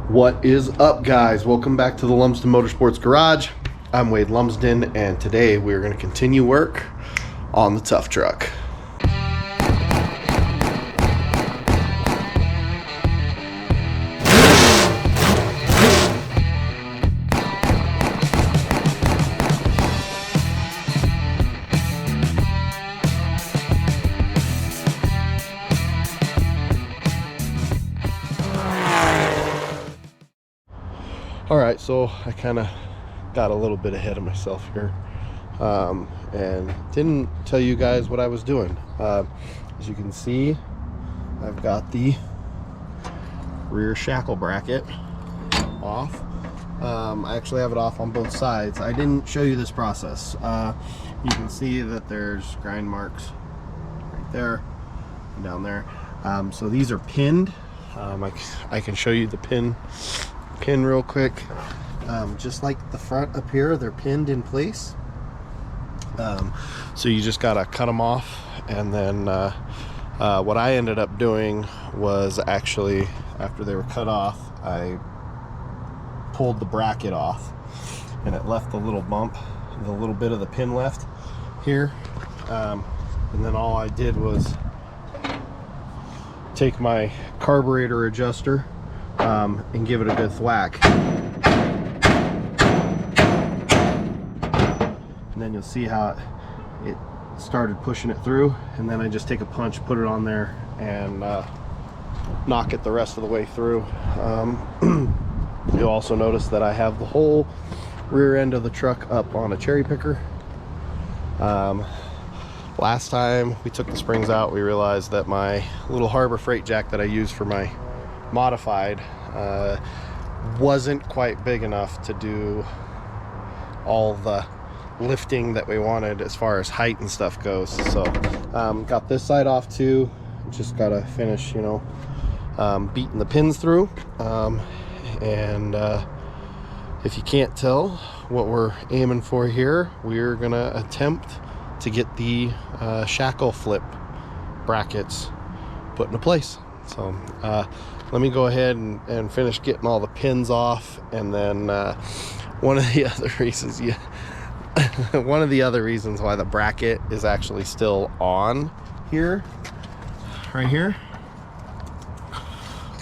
What is up, guys? Welcome back to the Lumsden Motorsports Garage. I'm Wade Lumsden, and today we're going to continue work on the Tuff truck. Alright, so I kind of got a little bit ahead of myself here and didn't tell you guys what I was doing. As you can see, I've got the rear shackle bracket off. I actually have it off on both sides. I didn't show you this process. You can see that there's grind marks right there and down there. So these are pinned. I can show you the pin real quick. Just like the front up here, they're pinned in place. So you just gotta cut them off, and then what I ended up doing was actually, after they were cut off, I pulled the bracket off, and it left the little bump, the little bit of the pin left here. And then all I did was take my carburetor adjuster and give it a good thwack, and then you'll see how it started pushing it through, and then I just take a punch, put it on there, and knock it the rest of the way through. You'll also notice that I have the whole rear end of the truck up on a cherry picker. Last time we took the springs out, we realized that my little Harbor Freight jack that I use for my modified wasn't quite big enough to do all the lifting that we wanted as far as height and stuff goes. So got this side off too. Just gotta finish, beating the pins through. And if you can't tell what we're aiming for here, we're gonna attempt to get the shackle flip brackets put into place. So let me go ahead and finish getting all the pins off, and then one of the other reasons why the bracket is actually still on here, right here.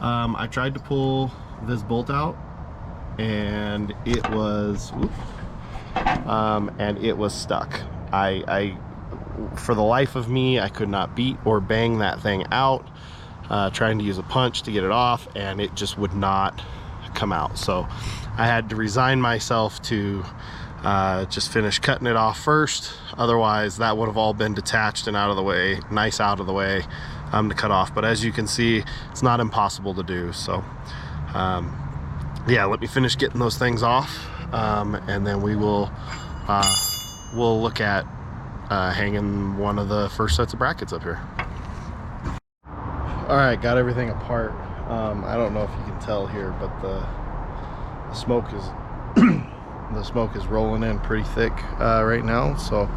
I tried to pull this bolt out, and it was stuck. I for the life of me, I could not beat or bang that thing out, trying to use a punch to get it off, and it just would not come out. So I had to resign myself to just finish cutting it off first. Otherwise that would have all been detached and out of the way, nice out of the way, to cut off. But as you can see, it's not impossible to do. So yeah, let me finish getting those things off, and then we'll look at hanging one of the first sets of brackets up here. All right, got everything apart. I don't know if you can tell here, but the smoke is the smoke is rolling in pretty thick right now. So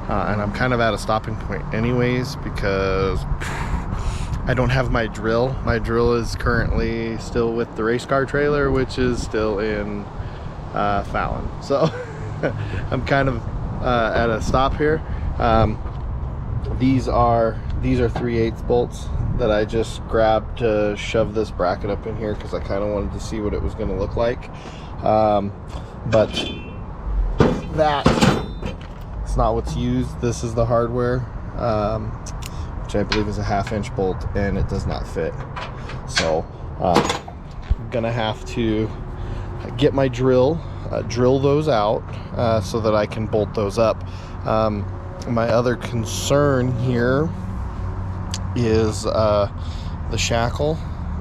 and I'm kind of at a stopping point anyways, because I don't have my drill. My drill is currently still with the race car trailer, which is still in Fallon. So I'm kind of at a stop here. These are 3/8 bolts that I just grabbed to shove this bracket up in here, because I kind of wanted to see what it was going to look like. But that it's not what's used. This is the hardware, which I believe is a 1/2 inch bolt, and it does not fit. So I'm gonna have to get my drill, drill those out so that I can bolt those up. My other concern here is the shackle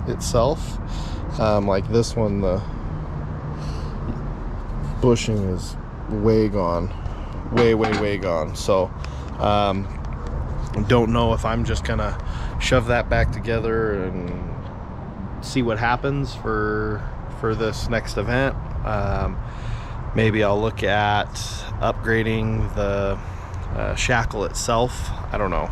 itself. Like this one, the bushing is way gone, way gone. So don't know if I'm just gonna shove that back together and see what happens for this next event. Maybe I'll look at upgrading the shackle itself. I don't know.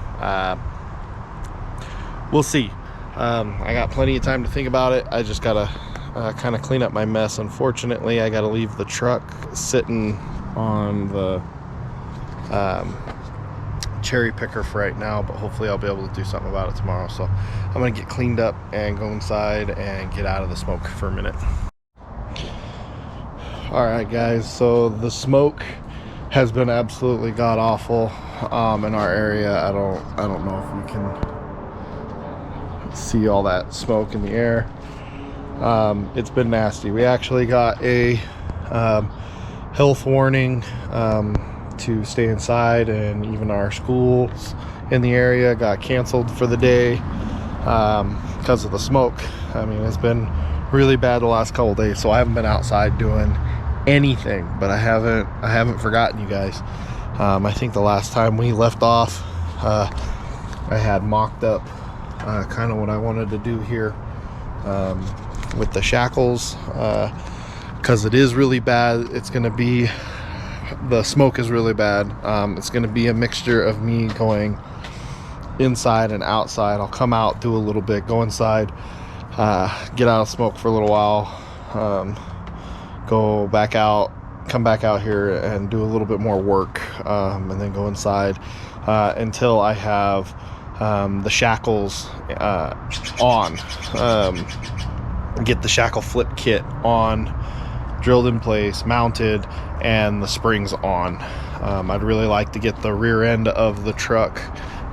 We'll see. I got plenty of time to think about it. I just gotta kind of clean up my mess. Unfortunately, I got to leave the truck sitting on the cherry picker for right now, but hopefully I'll be able to do something about it tomorrow. So I'm gonna get cleaned up and go inside and get out of the smoke for a minute. All right, guys, so the smoke has been absolutely god awful in our area. I don't know if you can see all that smoke in the air. It's been nasty. We actually got a health warning to stay inside, and even our schools in the area got canceled for the day because of the smoke. I mean, it's been really bad the last couple days, so I haven't been outside doing anything, but I haven't forgotten you guys. I think the last time we left off, I had mocked up kind of what I wanted to do here with the shackles, because it is really bad. It's going to be, the smoke is really bad. It's going to be a mixture of me going inside and outside. I'll come out, do a little bit, go inside, get out of smoke for a little while, go back out, come back out here and do a little bit more work, and then go inside until I have the shackles on, get the shackle flip kit on, drilled in place, mounted, and the springs on. I'd really like to get the rear end of the truck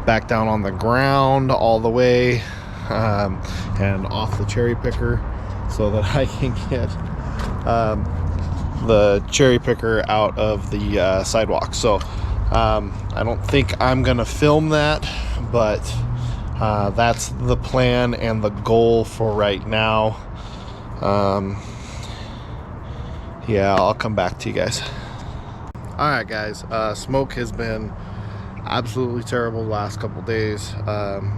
back down on the ground all the way and off the cherry picker, so that I can get the cherry picker out of the sidewalk. So I don't think I'm gonna film that, but that's the plan and the goal for right now. Yeah, I'll come back to you guys. All right, guys, smoke has been absolutely terrible the last couple days.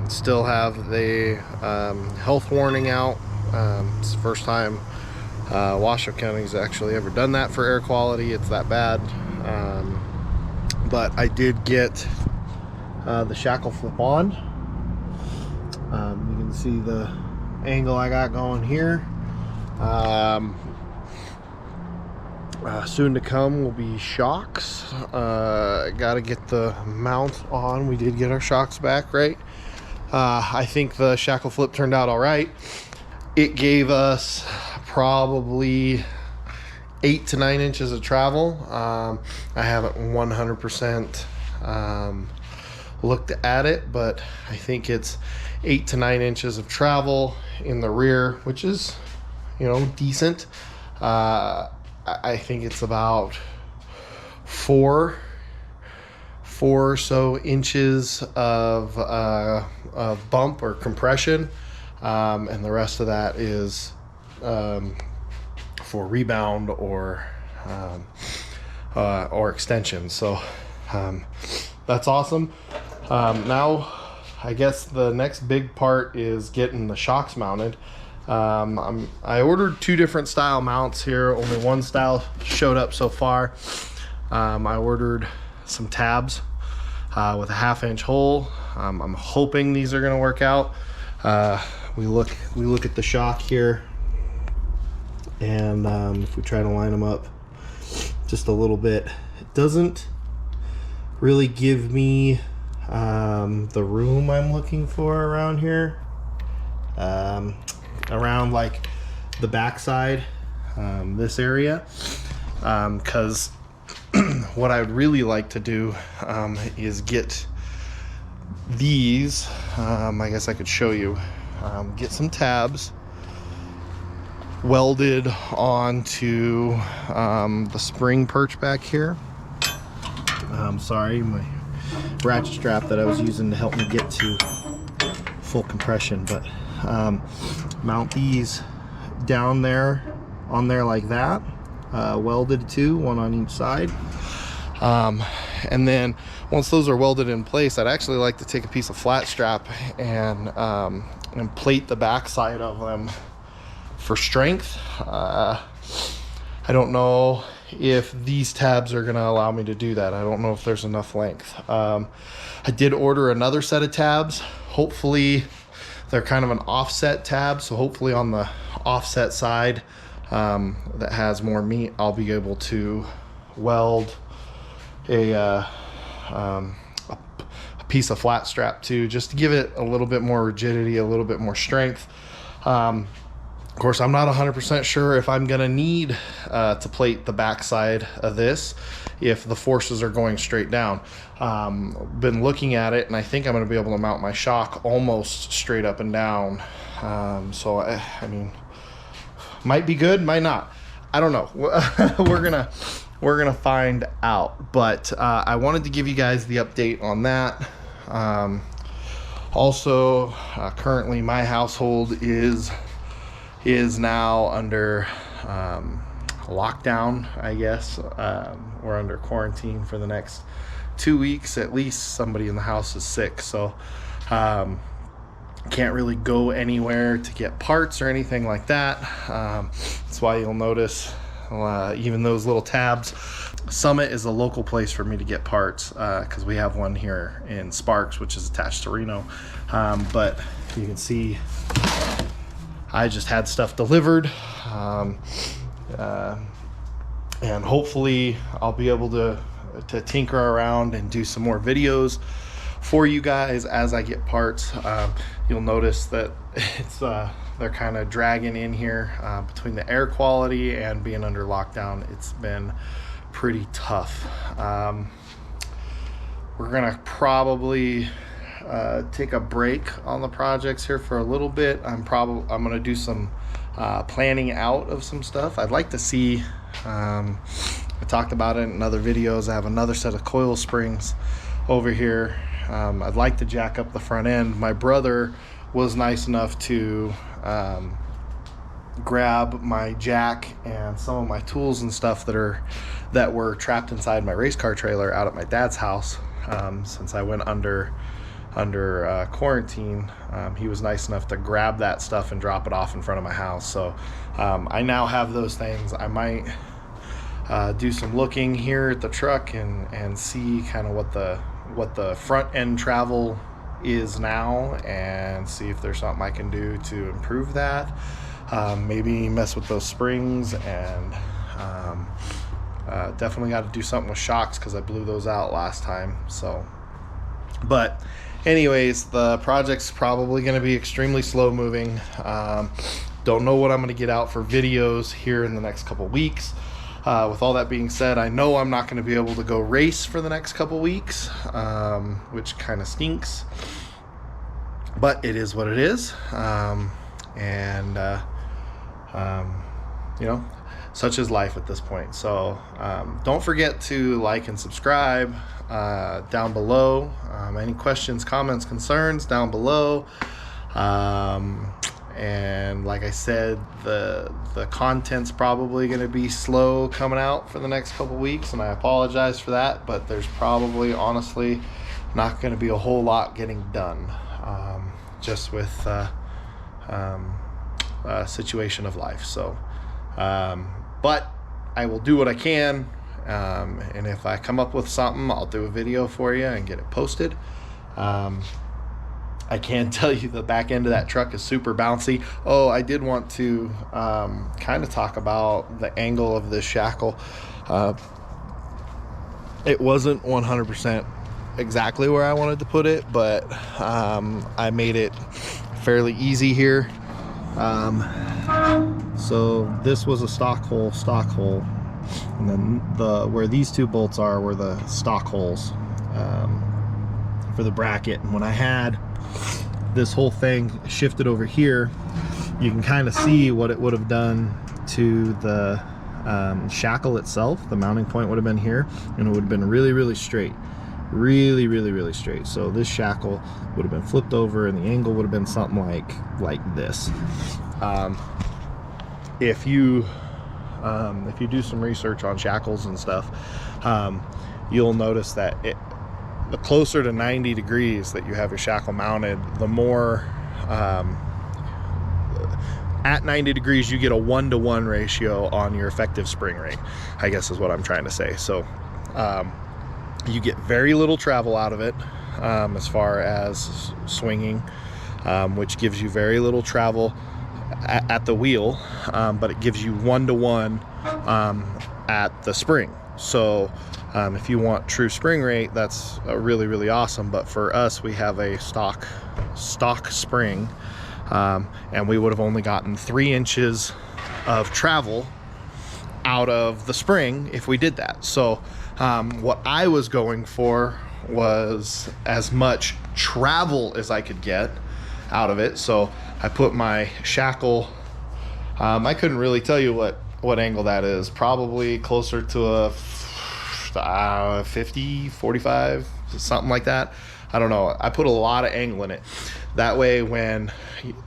Still have the health warning out. It's the first time Washoe County's actually ever done that for air quality. It's that bad. But I did get the shackle flip on. You can see the angle I got going here. Soon to come will be shocks. Gotta get the mount on. We did get our shocks back, right? I think the shackle flip turned out all right. It gave us probably 8 to 9 inches of travel. I haven't 100% looked at it, but I think it's 8 to 9 inches of travel in the rear, which is, you know, decent. I think it's about 4 or so inches of bump or compression, and the rest of that is for rebound or extension. So that's awesome. Now I guess the next big part is getting the shocks mounted. I ordered 2 different style mounts here. Only one style showed up so far. I ordered some tabs with a 1/2 inch hole. I'm hoping these are going to work out. We look at the shock here, and if we try to line them up just a little bit, it doesn't really give me the room I'm looking for around here. Around like the backside, this area, because what I would really like to do is get these, I guess I could show you, get some tabs welded onto the spring perch back here. Sorry, my ratchet strap that I was using to help me get to full compression, but mount these down there on there like that, welded to one on each side, and then once those are welded in place, I'd actually like to take a piece of flat strap and plate the back side of them for strength. I don't know if these tabs are going to allow me to do that. I don't know if there's enough length. I did order another set of tabs. Hopefully They're kind of an offset tab, so hopefully on the offset side that has more meat, I'll be able to weld a piece of flat strap too, just to give it a little bit more rigidity, a little bit more strength. Of course, I'm not 100% sure if I'm gonna need to plate the backside of this if the forces are going straight down. Been looking at it, and I think I'm gonna be able to mount my shock almost straight up and down. So I mean, might be good, might not. I don't know. We're gonna find out. But I wanted to give you guys the update on that. Also, currently my household is now under lockdown, I guess. We're under quarantine for the next 2 weeks at least. Somebody in the house is sick, so can't really go anywhere to get parts or anything like that. That's why you'll notice even those little tabs. Summit is a local place for me to get parts because we have one here in Sparks, which is attached to Reno. But you can see I just had stuff delivered, and hopefully I'll be able to tinker around and do some more videos for you guys as I get parts. You'll notice that it's they're kind of dragging in here between the air quality and being under lockdown. It's been pretty tough. We're gonna probably take a break on the projects here for a little bit. I'm gonna do some planning out of some stuff. I'd like to see, I talked about it in other videos, I have another set of coil springs over here. I'd like to jack up the front end. My brother was nice enough to grab my jack and some of my tools and stuff that were trapped inside my race car trailer out at my dad's house. Since I went under quarantine, he was nice enough to grab that stuff and drop it off in front of my house. So I now have those things. I might do some looking here at the truck and see kind of what the front end travel is now, and see if there's something I can do to improve that. Maybe mess with those springs, and definitely got to do something with shocks because I blew those out last time. So, but anyways, the project's probably going to be extremely slow moving. Don't know what I'm going to get out for videos here in the next couple weeks. With all that being said, I know I'm not going to be able to go race for the next couple weeks, which kind of stinks, but it is what it is. You know, such is life at this point. So don't forget to like and subscribe down below. Any questions, comments, concerns down below. And like I said, the content's probably going to be slow coming out for the next couple weeks, and I apologize for that, but there's probably honestly not going to be a whole lot getting done, just with situation of life. So but I will do what I can, and if I come up with something, I'll do a video for you and get it posted. I can tell you the back end of that truck is super bouncy. Oh, I did want to kind of talk about the angle of this shackle. It wasn't 100% exactly where I wanted to put it, but I made it fairly easy here. So this was a stock hole, and then where these two bolts are were the stock holes for the bracket. And when I had this whole thing shifted over here, you can kind of see what it would have done to the shackle itself. The mounting point would have been here, and it would have been really straight, really straight. So this shackle would have been flipped over, and the angle would have been something like this. If you do some research on shackles and stuff, you'll notice that the closer to 90 degrees that you have your shackle mounted, the more at 90 degrees you get a 1-to-1 ratio on your effective spring rate, I guess is what I'm trying to say. So you get very little travel out of it as far as swinging. which gives you very little travel at the wheel, but it gives you 1-to-1 at the spring. So if you want true spring rate, that's really awesome. But for us, we have a stock spring, and we would have only gotten 3 inches of travel out of the spring if we did that. So what I was going for was as much travel as I could get out of it. So I put my Shackle, I couldn't really tell you what angle that is, probably closer to a 50, 45, something like that. I don't know. I put a lot of angle in it. That way when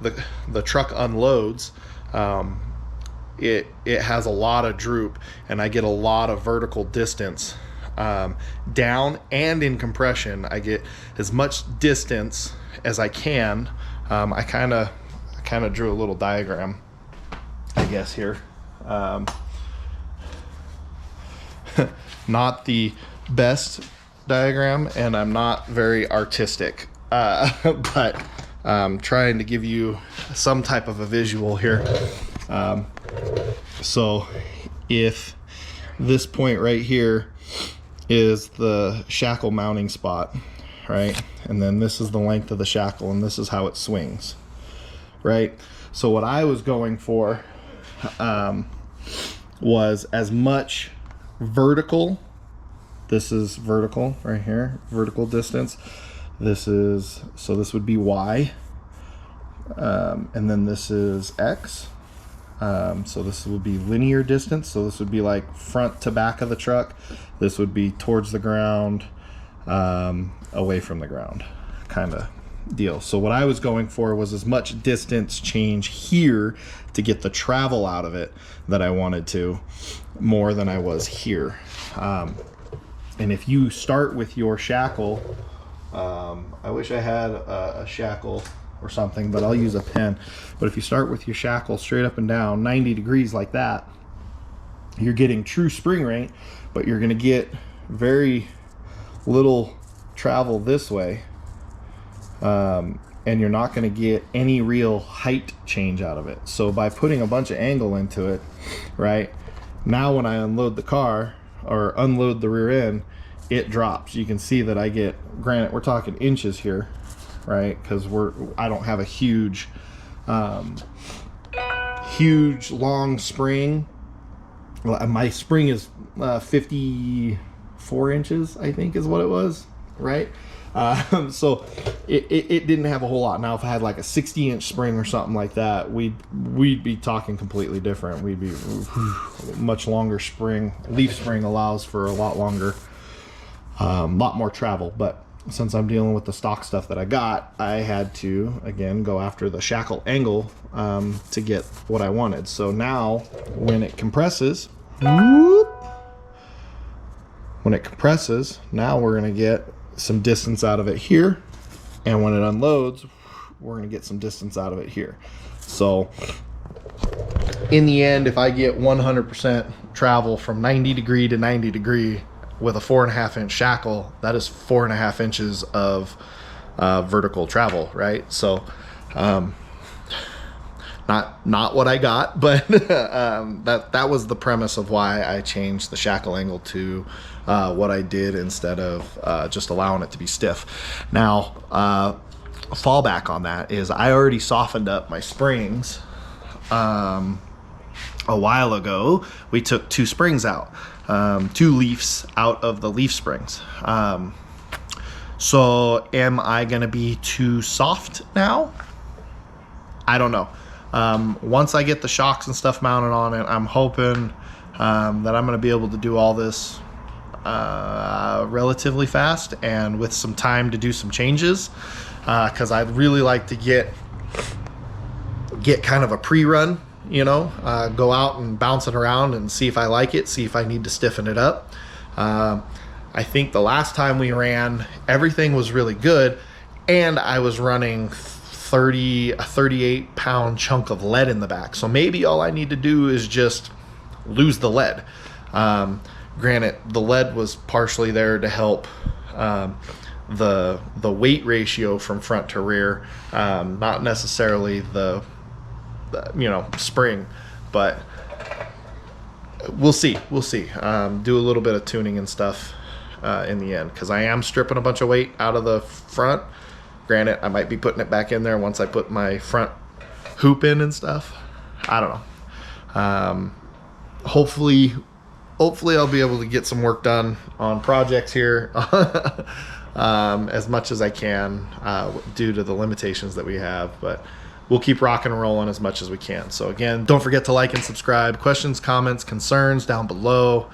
the truck unloads, it has a lot of droop, and I get a lot of vertical distance down, and in compression I get as much distance as I can. I kind of drew a little diagram, I guess, here. Not the best diagram, and I'm not very artistic, but trying to give you some type of a visual here. So if this point right here is the shackle mounting spot, right, and then this is the length of the shackle, and this is how it swings, right? So what I was going for was as much vertical, this is vertical right here, vertical distance, this is, so this would be Y, and then this is X, so this would be linear distance, so this would be like front to back of the truck, this would be towards the ground, away from the ground kind of deal. So what I was going for was as much distance change here to get the travel out of it that I wanted to, more than I was here. And if you start with your Shackle, I wish I had a Shackle or something, but I'll use a pen. But if you start with your Shackle straight up and down 90 degrees like that, you're getting true spring rate, but you're going to get very little travel this way, and you're not going to get any real height change out of it. So by putting a bunch of angle into it, right, now when I unload the car or unload the rear end, it drops. You can see that I get, granted we're talking inches here, right, because I don't have a huge long spring. Well, my spring is 54 inches, I think is what it was, right? So it didn't have a whole lot. Now if I had like a 60-inch spring or something like that, we'd be talking completely different. We'd be much longer spring. Leaf spring allows for a lot longer, lot more travel. But since I'm dealing with the stock stuff that I got, I had to again go after the Shackle angle to get what I wanted. So now when it compresses, now we're gonna get some distance out of it here, and when it unloads, we're gonna get some distance out of it here. So in the end, if I get 100% travel from 90 degree to 90 degree with a 4.5-inch Shackle, that is 4.5 inches of vertical travel, right? So not what I got, but that was the premise of why I changed the Shackle angle to what I did, instead of just allowing it to be stiff. Now fallback on that is I already softened up my springs. A while ago we took 2 springs out, 2 leafs out of the leaf springs. So am I gonna be too soft now? I don't know. Once I get the shocks and stuff mounted on it, I'm hoping that I'm going to be able to do all this relatively fast and with some time to do some changes, because I'd really like to get kind of a pre-run, you know, go out and bounce it around and see if I like it, see if I need to stiffen it up. I think the last time we ran, everything was really good, and I was running a 38-pound chunk of lead in the back. So maybe all I need to do is just lose the lead. Granted, the lead was partially there to help the weight ratio from front to rear, not necessarily the spring, but we'll see. Do a little bit of tuning and stuff in the end, because I am stripping a bunch of weight out of the front. Granted, I might be putting it back in there once I put my front hoop in and stuff. I don't know. Hopefully I'll be able to get some work done on projects here as much as I can due to the limitations that we have, but we'll keep rocking and rolling as much as we can. So again, don't forget to like and subscribe. Questions, comments, concerns down below.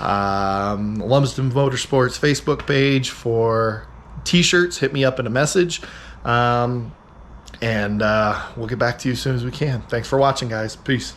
Lumsden Motorsports Facebook page for t-shirts. Hit me up in a message. And we'll get back to you as soon as we can. Thanks for watching, guys. Peace.